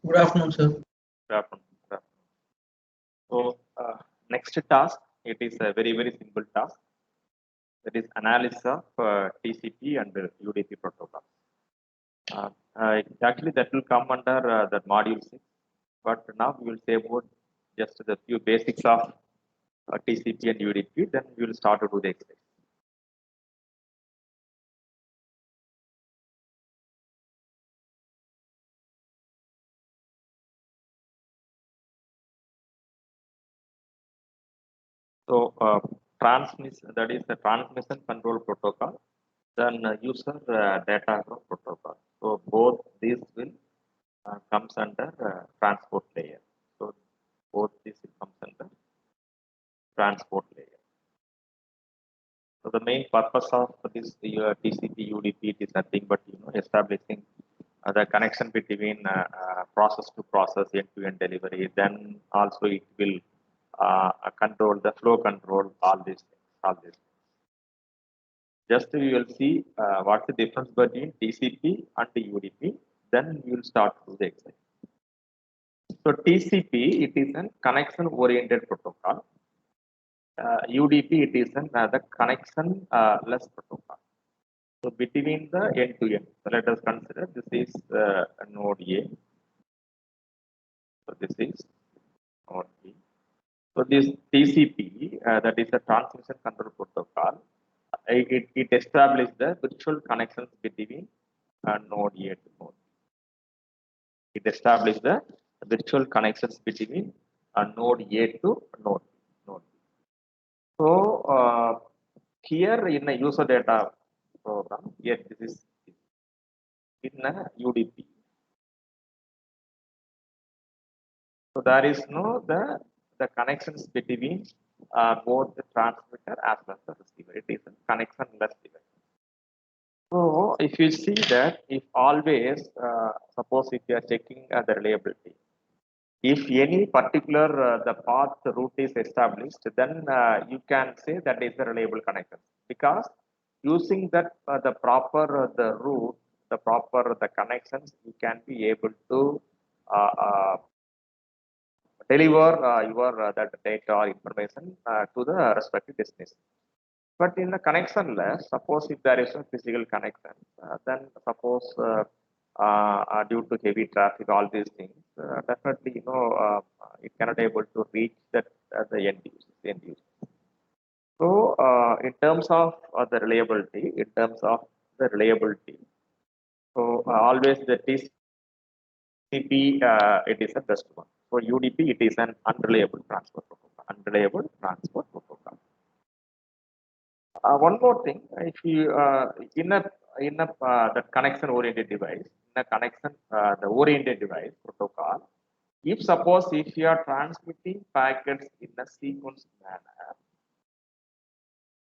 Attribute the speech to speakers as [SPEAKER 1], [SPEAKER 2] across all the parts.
[SPEAKER 1] Good afternoon, sir.
[SPEAKER 2] Good afternoon. Good afternoon. So, next task, it is a very simple task. That is analysis of TCP and UDP protocol. Actually, that will come under that module 6. But now we will say about just the few basics of TCP and UDP. Then we will start to do the exercise. So, transmission, that is the transmission control protocol, then user data flow protocol. So, both these will comes under transport layer. So, both this comes under transport layer. So, the main purpose of this TCP UDP is nothing but establishing the connection between process to process end-to-end delivery. Then also it will control the flow control, all these things, all these things. Just we will see what's the difference between TCP and the UDP. Then we will start to the exercise. So TCP, it is a connection-oriented protocol. UDP, it is the connection-less protocol. So between the end-to-end, so let us consider this is node A. So this is node B. So this TCP, that is a transmission control protocol, it establishes the virtual connections between node A to node B. It establishes the virtual connections between node A to node B. So here in a user data program, here this is in a UDP. So there is no the connections between both the transmitter as well as the receiver. It is a connectionless device. So if you see that, if always suppose if you are checking the reliability, if any particular the path route is established, then you can say that is a reliable connection, because using that the proper the route, the proper the connections, you can be able to uh, uh, deliver your that data or information to the respective destination. But in the connectionless, suppose if there is a physical connection, then suppose due to heavy traffic, all these things, definitely it cannot able to reach that the end user. End user. So in terms of the reliability, so always the TCP it is the best one. For UDP, it is an unreliable transport protocol. Unreliable transport protocol. One more thing, if you in a that connection oriented device, in a connection the oriented device protocol, if suppose if you are transmitting packets in a sequence manner,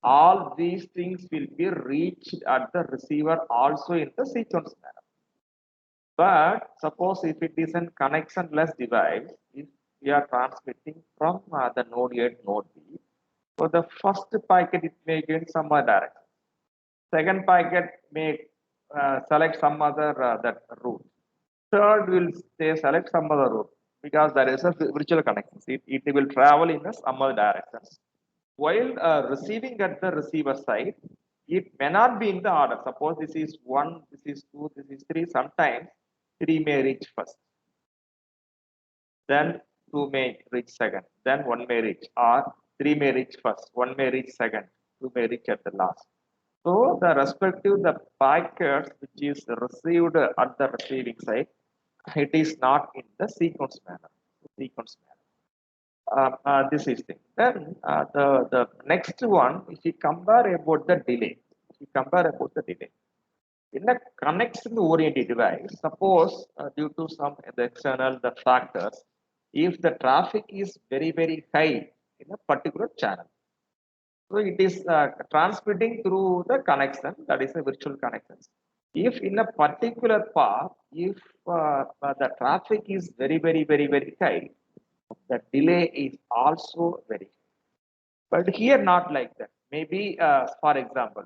[SPEAKER 2] all these things will be reached at the receiver also in the sequence manner. But suppose if it is a connectionless device, if we are transmitting from the node A to node B, so the first packet it may go in some other direction. Second packet may select some other that route. Third will say select some other route, because there is a virtual connection. It will travel in some other directions. While receiving at the receiver side, it may not be in the order. Suppose this is 1, this is 2, this is 3. Sometimes 3 may reach first, then 2 may reach second, then 1 may reach, or 3 may reach first, 1 may reach second, 2 may reach at the last. So the respective the packets which is received at the receiving side, it is not in the sequence manner. Sequence manner. This is thing. Then the next one, if you compare about the delay, in a connection oriented device, suppose due to some the external the factors, if the traffic is very high in a particular channel, so it is transmitting through the connection, that is a virtual connection. If in a particular path, if the traffic is very high, the delay is also very high. But here not like that. Maybe for example,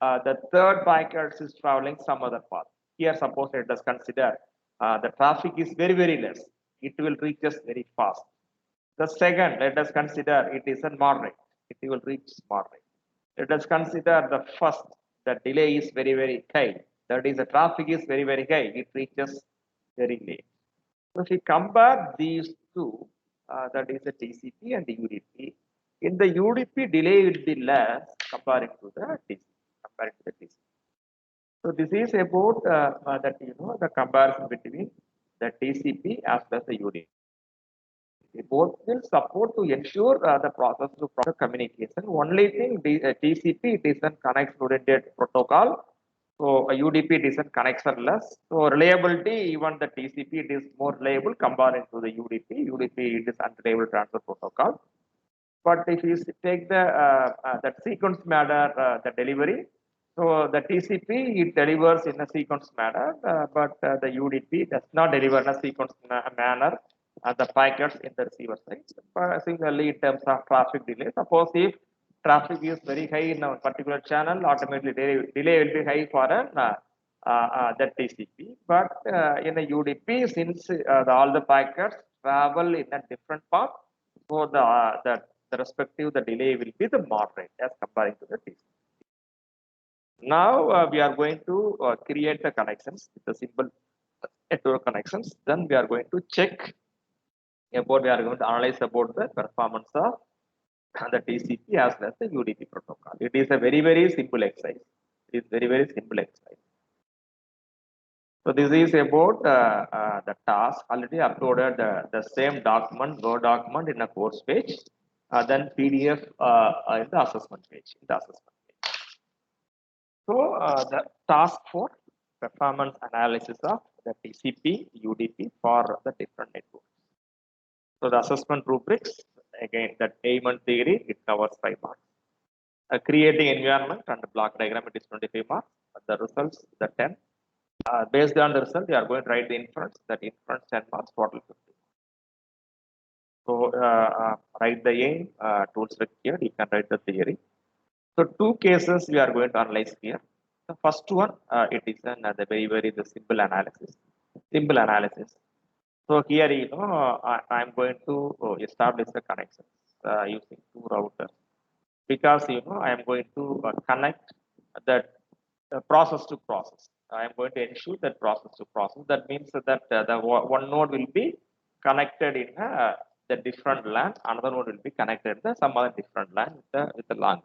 [SPEAKER 2] the third packet is traveling some other path. Here suppose let us consider the traffic is very, very less. It will reach us very fast. The second, let us consider it is a moderate. It will reach moderate. Let us consider the first, the delay is very, very high. That is, the traffic is very, very high. It reaches very late. So if we compare these two, that is the TCP and the UDP, in the UDP, delay will be less comparing to the TCP. Comparing to the TCP. So this is about that the comparison between the TCP as well as the UDP. Both will support to ensure the process to proper communication. Only thing TCP, it is a connection oriented protocol. So a UDP it is a connectionless. So reliability, even the TCP it is more reliable compared to the UDP. UDP it is unreliable transfer protocol. But if you take the that sequence manner, the delivery, so the TCP it delivers in a sequence manner, but the UDP does not deliver in a sequence manner the packets in the receiver side. Similarly, in terms of traffic delay, suppose if traffic is very high in a particular channel, automatically delay will be high for an the TCP. But in a UDP, since all the packets travel in a different path, so the respective the delay will be the moderate as comparing to the TCP. Now we are going to create the connections with the simple network connections. Then we are going to check about, we are going to analyze about the performance of the TCP as well as the UDP protocol. It is a very, very simple exercise. It is very, very simple exercise. So this is about the task. Already uploaded the same document, Word document in a course page, then PDF in the assessment page. So the task for performance analysis of the TCP, UDP for the different networks. So the assessment rubrics, again, that aim theory, it covers 5 marks. Creating environment and the block diagram, it is 25 marks. The results, the 10. Based on the result, you are going to write the inference. That inference 10 marks, total 50. So write the aim, tools required, you can write the theory. So 2 cases we are going to analyze here. The first one, it is the very, very the simple analysis. Simple analysis. So here, I am going to establish the connections using 2 routers, because I am going to connect that process to process. I am going to ensure that process to process. That means that the one node will be connected in the different LAN, another node will be connected in some other different LAN with the LAN.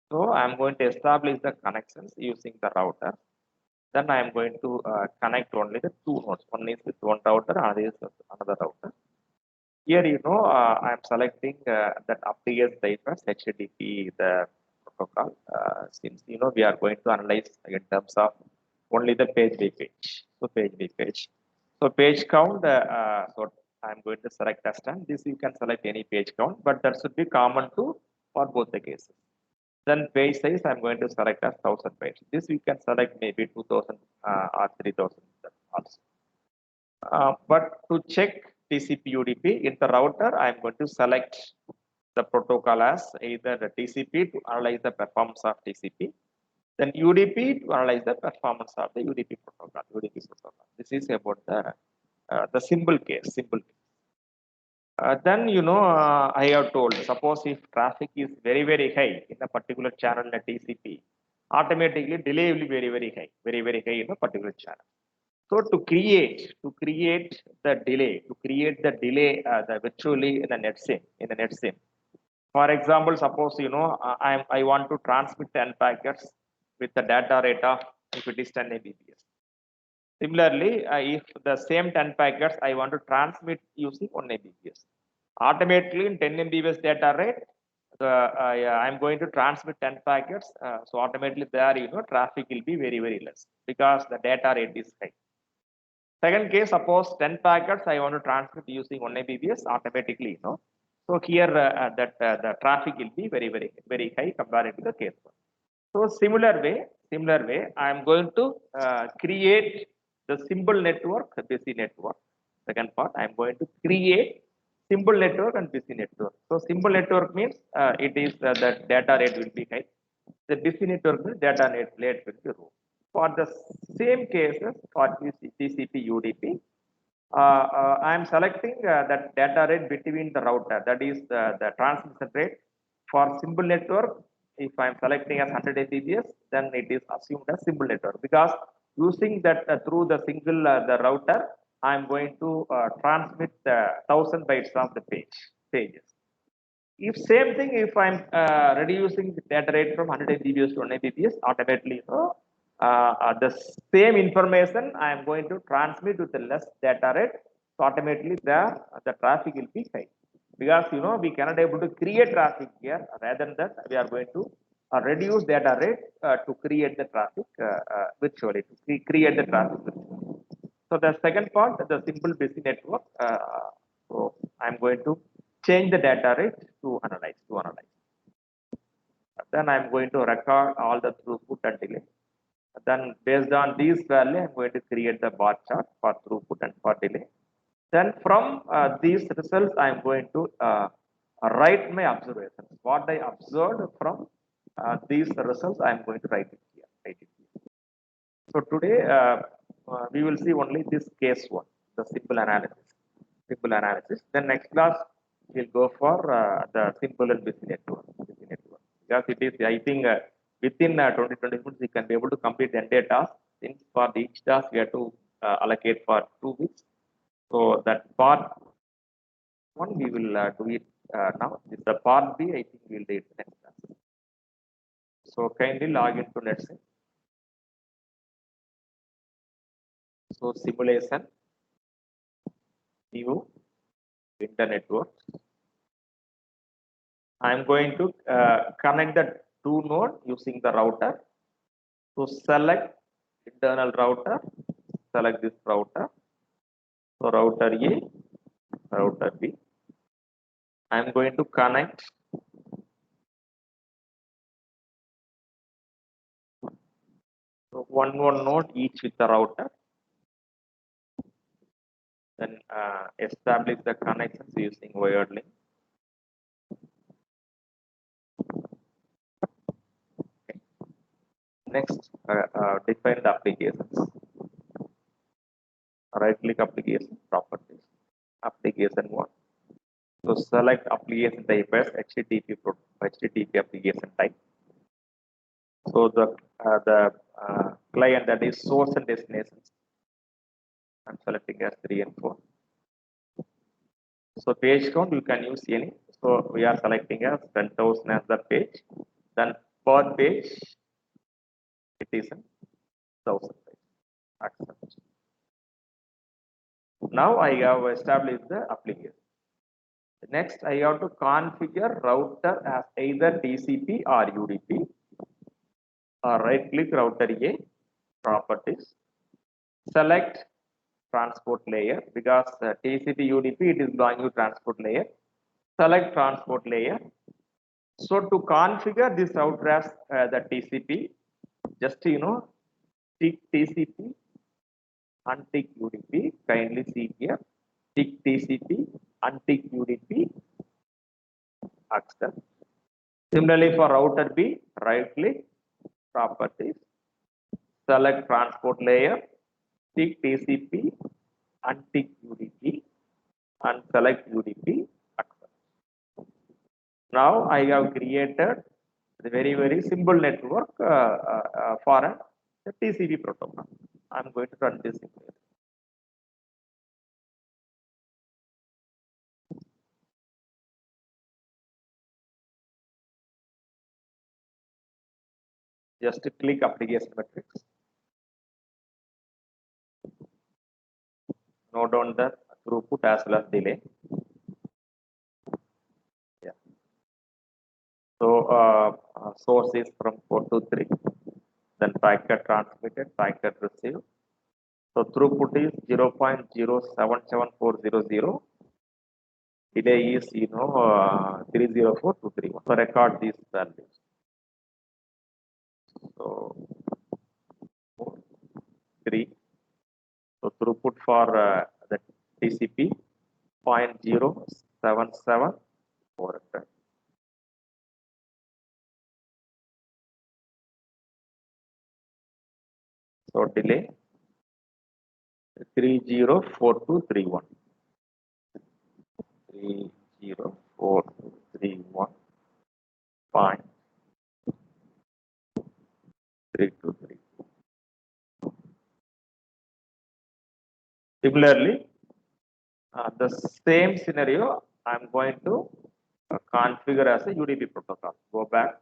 [SPEAKER 2] So I am going to establish the connections using the router. Then I am going to connect only the 2 nodes. One is with one router, another is with another router. Here, I am selecting that UpTS bypass HTTP the protocol. Since we are going to analyze in terms of only the page by page. So page by page. So page count. So I am going to select as 10. This you can select any page count, but that should be common to for both the cases. Then page size, I'm going to select as 1000 pages. This we can select maybe 2000 or 3000 also. But to check TCP UDP in the router, I'm going to select the protocol as either the TCP to analyze the performance of TCP, then UDP to analyze the performance of the UDP protocol. This is about the simple case. Then I have told, suppose if traffic is very, very high in a particular channel in a TCP, automatically delay will be very, very high in a particular channel. So to create the delay, the virtually in the NetSIM. For example, suppose I want to transmit 10 packets with the data rate of, if it is 10 Mbps. Similarly, if the same 10 packets I want to transmit using 1 Mbps, automatically in 10 Mbps data rate, I'm going to transmit 10 packets. So automatically there, traffic will be very, very less because the data rate is high. Second case, suppose 10 packets I want to transmit using 1 Mbps, automatically, So here the traffic will be very, very, very high compared to the case one. So similar way, I am going to create the simple network, busy network. Second part, I am going to create simple network and busy network. So simple network means it is the data rate will be high. The busy network means data rate will be low. For the same cases for TCP UDP, I am selecting that data rate between the router, that is the transmission rate. For simple network, if I am selecting as 100 Mbps, then it is assumed as simple network, because using that through the single the router, I am going to transmit 1000 bytes of the pages. If same thing, if I'm reducing the data rate from 100 Mbps to 1 Mbps, automatically, the same information I am going to transmit with the less data rate. So automatically the traffic will be high, because we cannot able to create traffic here. Rather than that, we are going to reduce data rate to create the traffic virtually, to create the traffic virtually. So the second part, the simple busy network. So I'm going to change the data rate to analyze. Then I'm going to record all the throughput and delay. Then based on these value, I'm going to create the bar chart for throughput and for delay. Then from these results, I'm going to write my observations. What I observed from these results, I'm going to write it here. So today we will see only this case one, the simple analysis. Then next class we'll go for the simple and busy network. Because it is, I think, within 20 minutes we can be able to complete the entire task. Since for each task we have to allocate for 2 weeks. So that part one we will do it now. This the part B. I think we'll do it next class. So kindly log into NetSync. So simulation, view, internet network. I'm going to connect the two node using the router. So select internal router, select this router. So router A, router B. I'm going to connect one node each with the router. Then establish the connections using wired link. Okay. Next, define the applications. Right click application properties. Application one. So select application type as HTTP application type. So the client, that is source and destinations, I'm selecting as 3 and 4. So page count you can use any. So we are selecting as 10,000 as the page. Then per page it is 1,000. Accept. Now I have established the application. Next, I have to configure router as either TCP or UDP. Right click router A, properties, select transport layer, because TCP UDP it is belonging to transport layer. Select transport layer. So to configure this router as the TCP, just tick TCP, untick UDP. Kindly see here, tick TCP, untick UDP, accept. Similarly for router B, right click, properties, select transport layer, tick TCP, untick UDP, and select UDP, accept. Now I have created a very simple network for a TCP protocol. I'm going to run this simulation. Just click application metrics. Note down the throughput as well as delay. Yeah. So source is from 423. Then packet transmitted, packet received. So throughput is 0.077400. Delay is 304,231. So record these values. So 3. So throughput for the TCP 0.077400. delay 304231. 304231.323. Similarly, the same scenario I'm going to configure as a UDP protocol. Go back,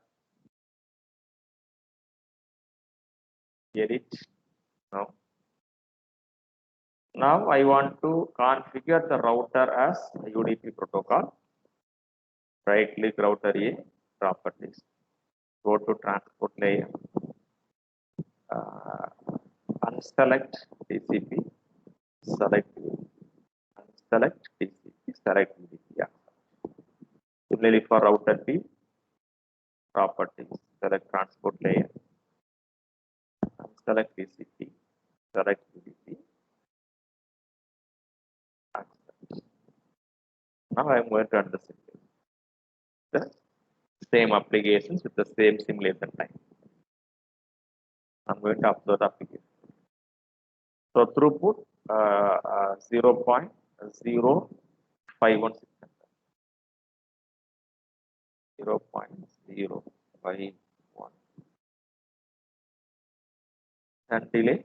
[SPEAKER 2] edit. Now I want to configure the router as a UDP protocol. Right click router A, properties. Go to transport layer. Unselect TCP. Select TCP. Select UDP. Yeah. Similarly for router B, properties. Select transport layer. Select TCP. Select UDP. Now I am going to understand the same applications with the same simulation time. I'm going to upload the application. So throughput 0.0516. 0.051 and delay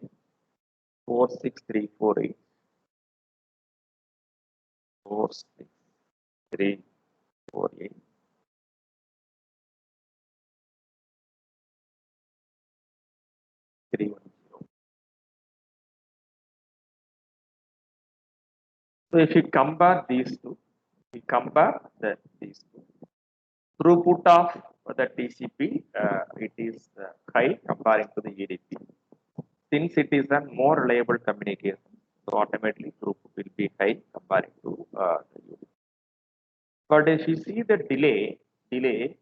[SPEAKER 2] 46348. 46348. 310. So if you compare these two, these two, throughput of the TCP, it is high comparing to the UDP. Since it is a more reliable communication, so automatically throughput will be high comparing to the UDP. But if you see the delay in a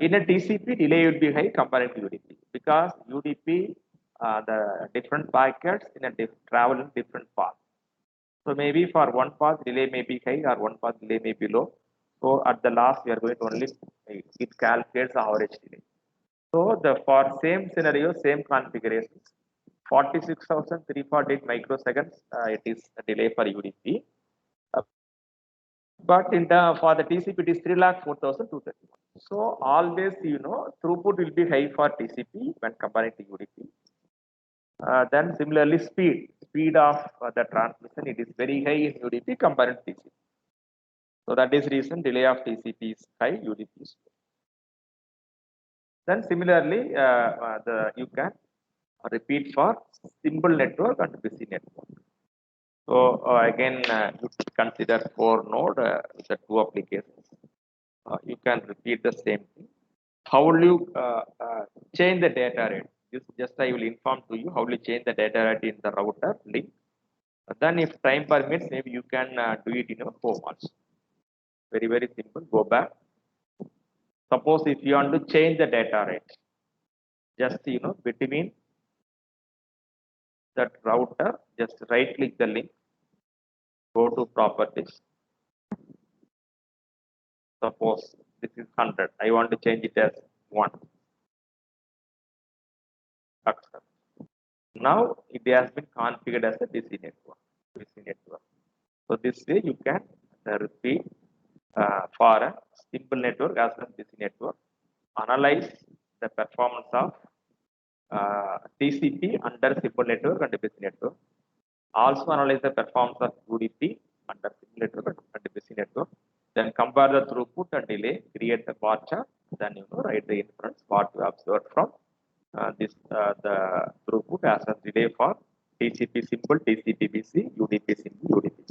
[SPEAKER 2] TCP, delay would be high compared to UDP because UDP, the different packets in a travel in different paths. So maybe for one path delay may be high or one path delay may be low. So at the last we are going to only it calculates the average delay. So the for same scenario, same configurations, 46,348 microseconds it is a delay for UDP. But in the for the TCP it is 3,04,231. So always throughput will be high for TCP when comparing to UDP. Then similarly speed of the transmission it is very high in UDP compared to TCP. So that is reason delay of TCP is high, UDP is low. Then similarly you can repeat for simple network and busy network. So again you consider 4 node the 2 applications. You can repeat the same thing. How will you change the data rate? Just I will inform to you how will you change the data rate in the router link. Then if time permits, maybe you can do it in your home also. Very, very simple. Go back. Suppose if you want to change the data rate, just between that router, just right click the link, go to properties. Suppose this is 100. I want to change it as 1. Accept. Now it has been configured as a DC network. So this way you can repeat for a simple network as well as DC network. Analyze the performance of TCP under simple network and DC network. Also analyze the performance of UDP under simple network and DC network. Then compare the throughput and delay, create the bar chart. Then write the inference what you observed from the throughput as a delay for TCP simple, TCP BC, UDP simple, UDP